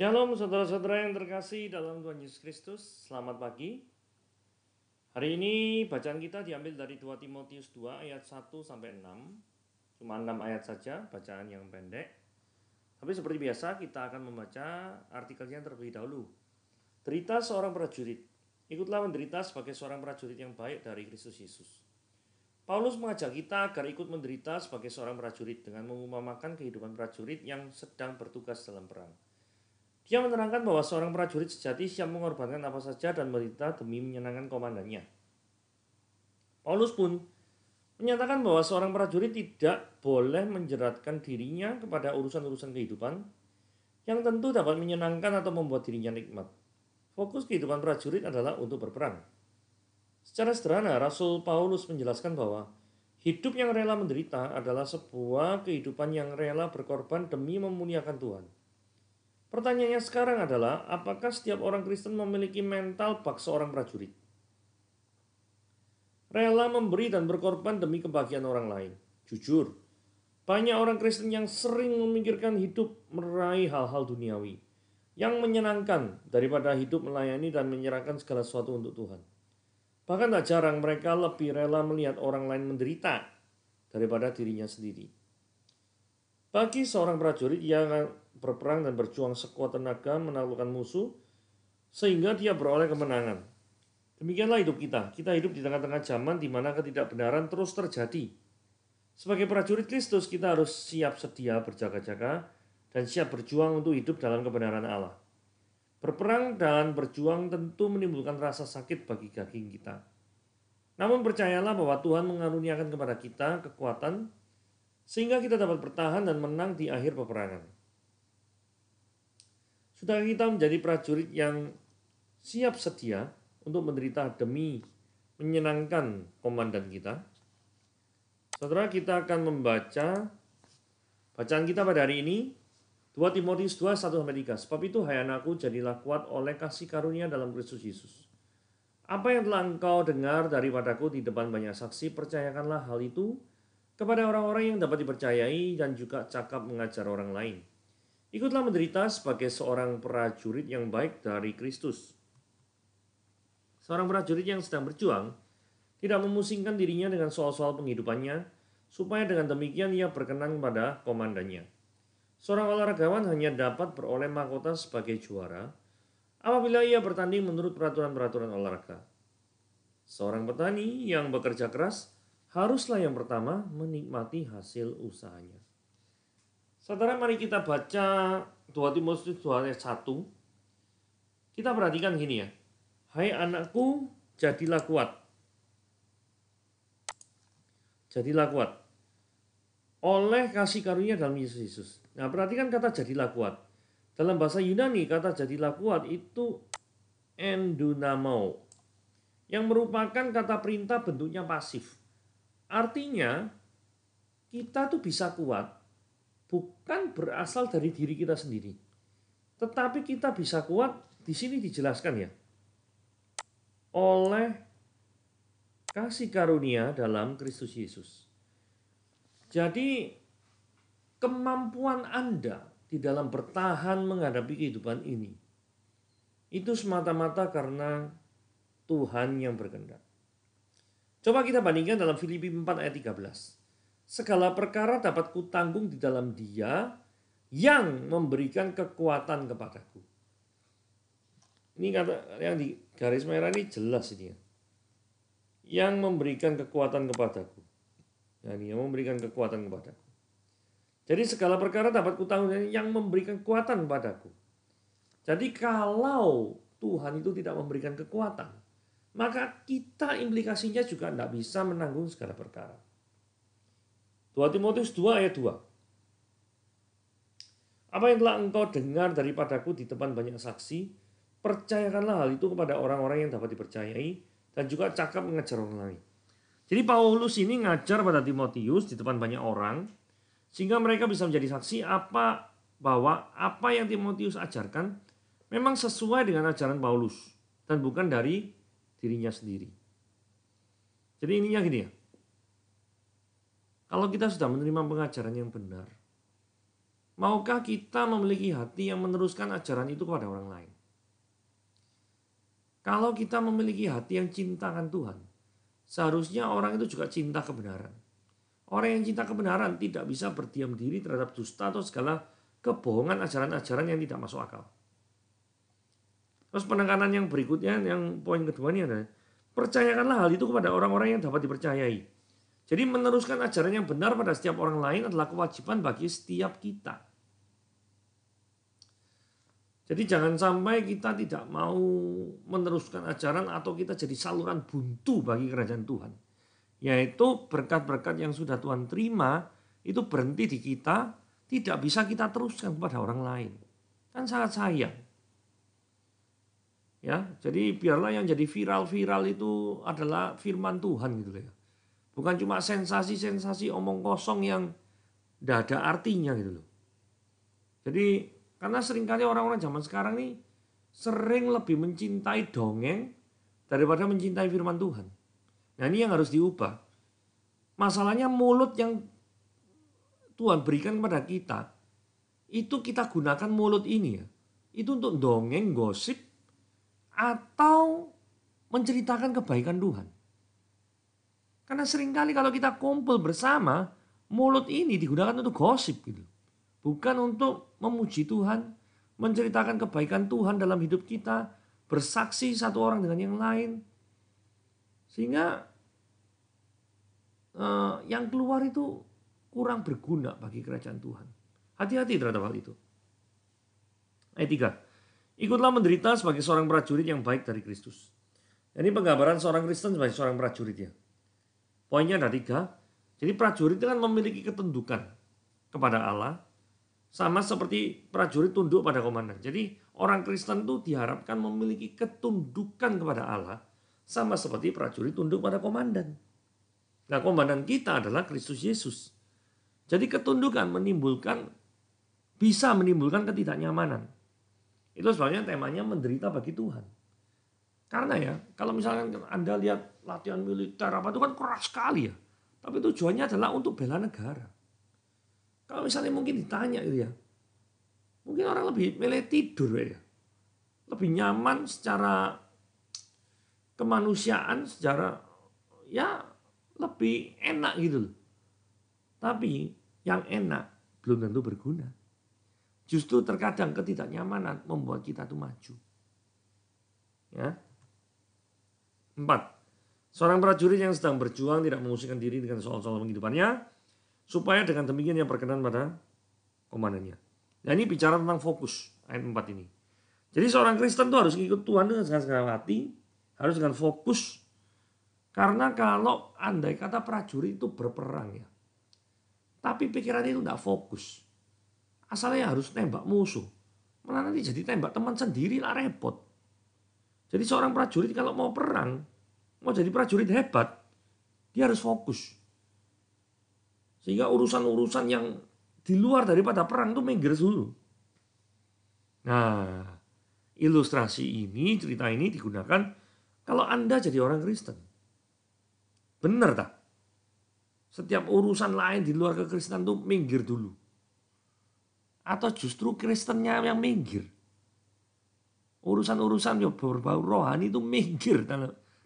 Shalom saudara-saudara yang terkasih dalam Tuhan Yesus Kristus, selamat pagi. Hari ini bacaan kita diambil dari 2 Timotius 2 ayat 1 sampai 6. Cuma 6 ayat saja, bacaan yang pendek. Tapi seperti biasa kita akan membaca artikelnya terlebih dahulu. Derita seorang prajurit. Ikutlah menderita sebagai seorang prajurit yang baik dari Kristus Yesus. Paulus mengajak kita agar ikut menderita sebagai seorang prajurit dengan mengumpamakan kehidupan prajurit yang sedang bertugas dalam perang. Dia menerangkan bahwa seorang prajurit sejati siap mengorbankan apa saja dan menderita demi menyenangkan komandannya. Paulus pun menyatakan bahwa seorang prajurit tidak boleh menjeratkan dirinya kepada urusan-urusan kehidupan yang tentu dapat menyenangkan atau membuat dirinya nikmat. Fokus kehidupan prajurit adalah untuk berperang. Secara sederhana, Rasul Paulus menjelaskan bahwa hidup yang rela menderita adalah sebuah kehidupan yang rela berkorban demi memuliakan Tuhan. Pertanyaannya sekarang adalah, apakah setiap orang Kristen memiliki mental bak seorang prajurit? Rela memberi dan berkorban demi kebahagiaan orang lain. Jujur, banyak orang Kristen yang sering memikirkan hidup meraih hal-hal duniawi yang menyenangkan daripada hidup melayani dan menyerahkan segala sesuatu untuk Tuhan. Bahkan tak jarang mereka lebih rela melihat orang lain menderita daripada dirinya sendiri. Bagi seorang prajurit yang berperang dan berjuang sekuat tenaga menaklukkan musuh sehingga dia beroleh kemenangan. Demikianlah hidup kita. Kita hidup di tengah-tengah zaman di mana ketidakbenaran terus terjadi. Sebagai prajurit Kristus kita harus siap sedia berjaga-jaga dan siap berjuang untuk hidup dalam kebenaran Allah. Berperang dan berjuang tentu menimbulkan rasa sakit bagi daging kita. Namun percayalah bahwa Tuhan mengaruniakan kepada kita kekuatan sehingga kita dapat bertahan dan menang di akhir peperangan. Sudah kita menjadi prajurit yang siap sedia untuk menderita demi menyenangkan komandan kita. Saudara, kita akan membaca bacaan kita pada hari ini 2 Timotius 2, 1-3. Sebab itu hai anakku, jadilah kuat oleh kasih karunia dalam Kristus Yesus. Apa yang telah engkau dengar daripadaku di depan banyak saksi, percayakanlah hal itu kepada orang-orang yang dapat dipercayai dan juga cakap mengajar orang lain. Ikutlah menderita sebagai seorang prajurit yang baik dari Kristus. Seorang prajurit yang sedang berjuang tidak memusingkan dirinya dengan soal-soal penghidupannya, supaya dengan demikian ia berkenan pada komandannya. Seorang olahragawan hanya dapat beroleh mahkota sebagai juara apabila ia bertanding menurut peraturan-peraturan olahraga. Seorang petani yang bekerja keras haruslah yang pertama menikmati hasil usahanya. Saudara, mari kita baca 2 Timotius 2 ayat 1. Kita perhatikan gini ya. Hai anakku, jadilah kuat. Jadilah kuat oleh kasih karunia dalam Yesus Kristus. Nah, perhatikan kata jadilah kuat. Dalam bahasa Yunani, kata jadilah kuat itu endunamou, yang merupakan kata perintah bentuknya pasif. Artinya, kita tuh bisa kuat bukan berasal dari diri kita sendiri. Tetapi kita bisa kuat, di sini dijelaskan ya, oleh kasih karunia dalam Kristus Yesus. Jadi kemampuan Anda di dalam bertahan menghadapi kehidupan ini itu semata-mata karena Tuhan yang berkehendak. Coba kita bandingkan dalam Filipi 4 ayat 13. Segala perkara dapat kutanggung di dalam Dia yang memberikan kekuatan kepadaku. Ini kata yang di garis merah ini jelas ini ya. Yang memberikan kekuatan kepadaku. Nah, ini yang memberikan kekuatan kepadaku. Jadi segala perkara dapat kutanggung yang memberikan kekuatan kepadaku. Jadi kalau Tuhan itu tidak memberikan kekuatan, maka kita implikasinya juga tidak bisa menanggung segala perkara. 2 Timotius 2 ayat 2. Apa yang telah engkau dengar daripadaku di depan banyak saksi, percayakanlah hal itu kepada orang-orang yang dapat dipercayai dan juga cakap mengajar orang lain. Jadi Paulus ini ngajar pada Timotius di depan banyak orang sehingga mereka bisa menjadi saksi bahwa apa yang Timotius ajarkan memang sesuai dengan ajaran Paulus dan bukan dari dirinya sendiri. Jadi ininya gini ya. Kalau kita sudah menerima pengajaran yang benar, Maukah kita memiliki hati yang meneruskan ajaran itu kepada orang lain? Kalau kita memiliki hati yang cinta akan Tuhan, seharusnya orang itu juga cinta kebenaran. Orang yang cinta kebenaran tidak bisa berdiam diri terhadap dusta atau segala kebohongan ajaran-ajaran yang tidak masuk akal. Terus penekanan yang berikutnya, yang poin kedua ini adalah percayakanlah hal itu kepada orang-orang yang dapat dipercayai. Jadi meneruskan ajaran yang benar pada setiap orang lain adalah kewajiban bagi setiap kita. Jadi jangan sampai kita tidak mau meneruskan ajaran atau kita jadi saluran buntu bagi kerajaan Tuhan. Yaitu berkat-berkat yang sudah Tuhan terima itu berhenti di kita, tidak bisa kita teruskan kepada orang lain. Kan sangat sayang. Ya, jadi biarlah yang jadi viral-viral itu adalah firman Tuhan gitu ya. Bukan cuma sensasi-sensasi omong kosong yang tidak ada artinya gitu loh. Jadi karena seringkali orang-orang zaman sekarang nih sering lebih mencintai dongeng daripada mencintai firman Tuhan. Nah ini yang harus diubah. Masalahnya mulut yang Tuhan berikan kepada kita, itu kita gunakan mulut ini ya. Itu untuk dongeng, gosip, atau menceritakan kebaikan Tuhan. Karena seringkali kalau kita kumpul bersama, mulut ini digunakan untuk gosip gitu. Bukan untuk memuji Tuhan, menceritakan kebaikan Tuhan dalam hidup kita, bersaksi satu orang dengan yang lain. Sehingga yang keluar itu kurang berguna bagi kerajaan Tuhan. Hati-hati terhadap hal itu. Ayat 3. Ikutlah menderita sebagai seorang prajurit yang baik dari Kristus. Ini penggambaran seorang Kristen sebagai seorang prajurit ya. Poinnya ada 3. Jadi prajurit itu kan memiliki ketundukan kepada Allah. Sama seperti prajurit tunduk pada komandan. Jadi orang Kristen itu diharapkan memiliki ketundukan kepada Allah. Sama seperti prajurit tunduk pada komandan. Nah komandan kita adalah Kristus Yesus. Jadi ketundukan bisa menimbulkan ketidaknyamanan. Itu sebabnya temanya menderita bagi Tuhan. Karena ya, kalau misalkan Anda lihat latihan militer apa itu kan keras sekali ya. Tapi tujuannya adalah untuk bela negara. Kalau misalnya mungkin ditanya gitu ya. Mungkin orang lebih milih tidur ya. Lebih nyaman secara kemanusiaan, secara ya lebih enak gitu loh. Tapi yang enak belum tentu berguna. Justru terkadang ketidaknyamanan membuat kita tuh maju. Ya. 4. Seorang prajurit yang sedang berjuang tidak mengusirkan diri dengan soal-soal kehidupannya, supaya dengan demikian ia berkenan pada komandannya. Nah ini bicara tentang fokus ayat 4 ini. Jadi seorang Kristen tuh harus ikut Tuhan dengan segala hati, harus dengan fokus. Karena kalau andai kata prajurit itu berperang ya, tapi pikirannya itu tidak fokus. Asalnya harus tembak musuh. Malah nanti jadi tembak teman sendiri lah repot. Jadi seorang prajurit kalau mau perang, mau jadi prajurit hebat, dia harus fokus. Sehingga urusan-urusan yang di luar daripada perang itu minggir dulu. Nah, ilustrasi ini, cerita ini digunakan kalau Anda jadi orang Kristen. Benar tak? Setiap urusan lain di luar kekristenan itu minggir dulu. Atau justru Kristennya yang minggir. Urusan-urusan yang berbau rohani itu minggir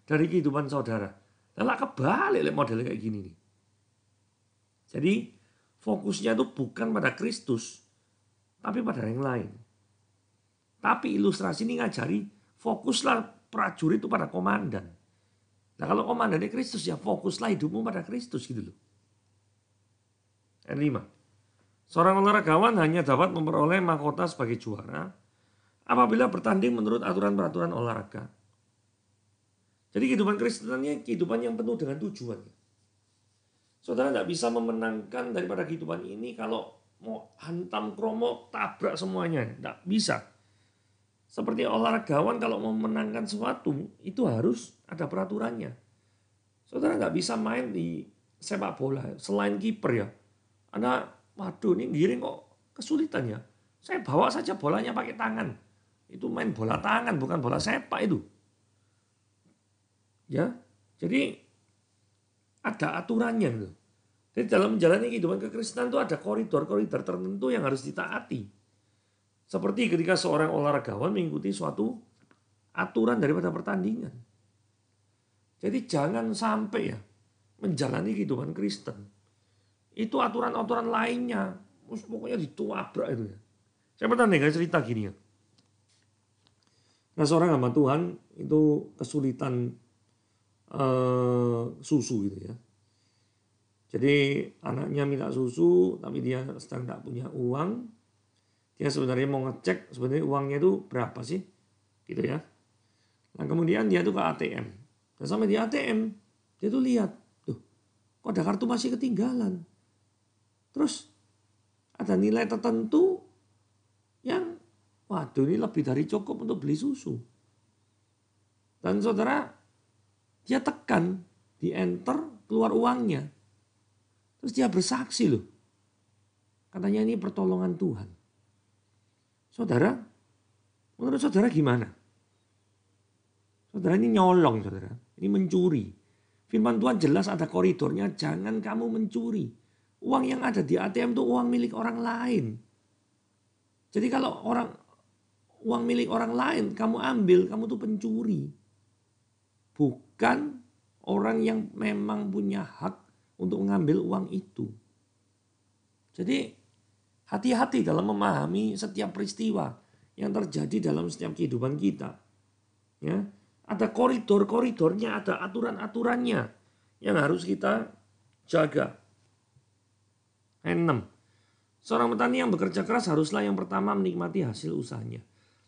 dari kehidupan saudara. Nah, kebalik model kayak gini nih. Jadi fokusnya itu bukan pada Kristus, tapi pada yang lain. Tapi ilustrasi ini ngajari fokuslah prajurit itu pada komandan. Nah kalau komandannya Kristus ya fokuslah hidupmu pada Kristus gitu loh. Ayat 5. Seorang olahragawan hanya dapat memperoleh mahkota sebagai juara apabila bertanding menurut aturan-peraturan olahraga. Jadi kehidupan Kristenannya kehidupan yang penuh dengan tujuan. Saudara tidak bisa memenangkan daripada kehidupan ini kalau mau hantam kromo, tabrak semuanya. Tidak bisa. Seperti olahragawan kalau mau memenangkan sesuatu, itu harus ada peraturannya. Saudara nggak bisa main di sepak bola, selain kiper ya. Anda, waduh ini giring kok kesulitan ya. Saya bawa saja bolanya pakai tangan. Itu main bola tangan, bukan bola sepak itu. Ya, jadi ada aturannya gitu. Jadi dalam menjalani kehidupan kekristenan itu ada koridor-koridor tertentu yang harus ditaati. Seperti ketika seorang olahragawan mengikuti suatu aturan daripada pertandingan. Jadi jangan sampai ya menjalani kehidupan Kristen. Itu aturan-aturan lainnya. Pokoknya dituabrak itu ya. Saya pernah dengar cerita gini ya. Nah seorang hamba Tuhan itu kesulitan susu gitu ya. Jadi anaknya minta susu tapi dia sedang tidak punya uang. Dia sebenarnya mau ngecek sebenarnya uangnya itu berapa sih gitu ya. Nah kemudian dia tuh ke ATM. Dan sampai di ATM dia tuh lihat, tuh kok ada kartu masih ketinggalan. Terus ada nilai tertentu yang waduh ini lebih dari cukup untuk beli susu. Dan saudara dia tekan di enter keluar uangnya. Terus dia bersaksi loh. Katanya ini pertolongan Tuhan. Saudara, menurut saudara gimana? Saudara ini nyolong saudara. Ini mencuri. Firman Tuhan jelas ada koridornya. Jangan kamu mencuri. Uang yang ada di ATM itu uang milik orang lain. Jadi kalau uang milik orang lain kamu ambil, kamu tuh pencuri. Bukan orang yang memang punya hak untuk mengambil uang itu. Jadi hati-hati dalam memahami setiap peristiwa yang terjadi dalam setiap kehidupan kita. Ya, ada koridor-koridornya, ada aturan-aturannya yang harus kita jaga. 6. Seorang petani yang bekerja keras haruslah yang pertama menikmati hasil usahanya.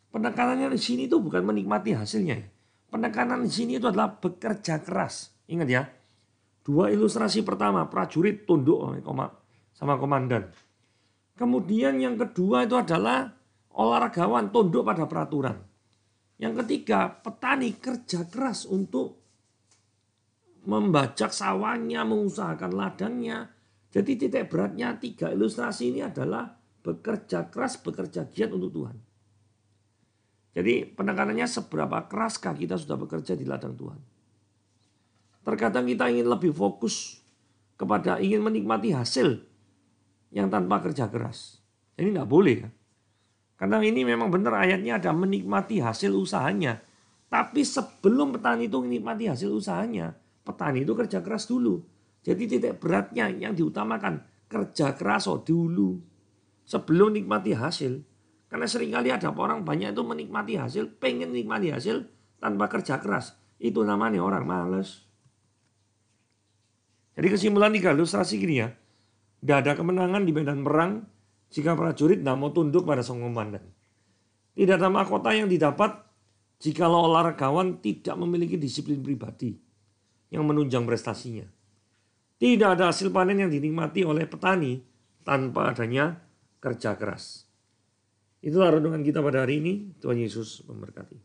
Penekanannya di sini itu bukan menikmati hasilnya. Penekanan di sini itu adalah bekerja keras. Ingat ya. 2 ilustrasi pertama, prajurit tunduk sama komandan. Kemudian yang kedua itu adalah olahragawan tunduk pada peraturan. Yang ketiga, petani kerja keras untuk membajak sawahnya, mengusahakan ladangnya. Jadi titik beratnya 3 ilustrasi ini adalah bekerja keras, bekerja giat untuk Tuhan. Jadi penekanannya seberapa keraskah kita sudah bekerja di ladang Tuhan. Terkadang kita ingin lebih fokus kepada ingin menikmati hasil yang tanpa kerja keras. Ini tidak boleh ya. Karena ini memang benar ayatnya ada menikmati hasil usahanya. Tapi sebelum petani itu menikmati hasil usahanya, petani itu kerja keras dulu. Jadi titik beratnya yang diutamakan kerja keras dulu sebelum nikmati hasil. Karena seringkali ada orang banyak itu menikmati hasil, pengen menikmati hasil tanpa kerja keras. Itu namanya orang malas. Jadi kesimpulan 3 ilustrasi gini ya. Tidak ada kemenangan di medan perang jika prajurit tidak mau tunduk pada sang komandan. Tidak ada mahkota yang didapat jika olahragawan tidak memiliki disiplin pribadi yang menunjang prestasinya. Tidak ada hasil panen yang dinikmati oleh petani tanpa adanya kerja keras. Itulah renungan kita pada hari ini. Tuhan Yesus memberkati.